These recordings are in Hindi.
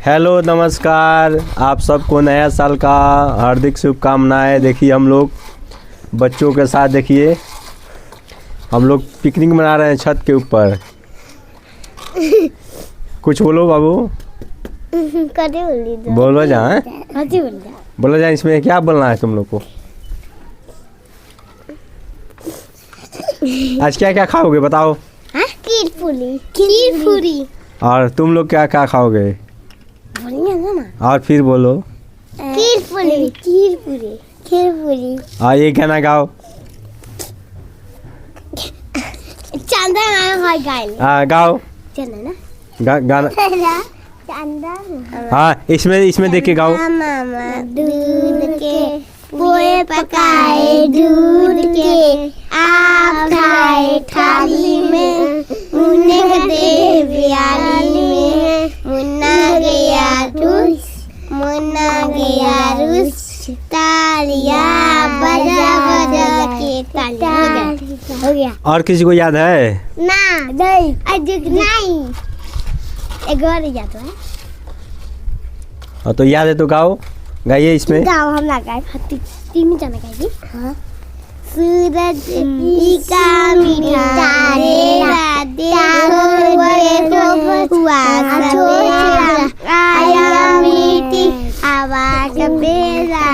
हेलो नमस्कार, आप सबको नया साल का हार्दिक शुभकामनाएं। देखिए हम लोग बच्चों के साथ देखिए हम लोग पिकनिक मना रहे हैं छत के ऊपर। कुछ बोलो बाबू। बोलो जाए बोलो जाए, इसमें क्या बोलना है तुम लोग को? आज क्या क्या खाओगे बताओ? खीर पूरी। और तुम लोग क्या क्या खाओगे? और फिर बोलो। खीर पूरी। हाँ, ये गाना गाओ। चंदा हाँ गाओ। गाना। हाँ, इसमें देख के गाओ। मामा दूध के पोए पकाए, दूध के आप खाए थाली में, मुन्ने दे प्याली में, मुन्ना गया रूस, तालियां बजा बजा के ताली हो गया। और किसी को याद है? नहीं एक और याद है। हाँ, तो याद है तो गाओ, गाइए इसमें। गाओ, हम ना गाए, तीन जाना गाएगी। हाँ। सूरज का मीठा रेरा देखो हुआ आया मीठी आवाज बेरा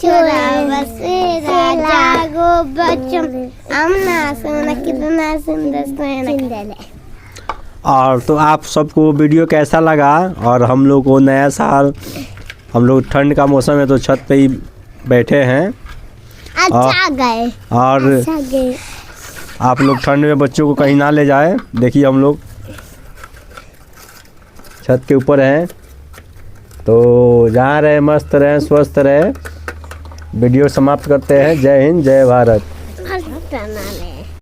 छोरा बसेरा जागो बच्चों अमना सोना कितना सुंदर। और तो आप सबको वीडियो कैसा लगा? और हम लोग को नया साल, हम लोग ठंड का मौसम है तो छत पे ही बैठे हैं। अच्छा गए। और आप लोग ठंड में बच्चों को कहीं ना ले जाए। देखिए हम लोग छत के ऊपर हैं, तो जहाँ रहे मस्त रहें, स्वस्थ रहे। वीडियो समाप्त करते हैं। जय हिंद, जय भारत।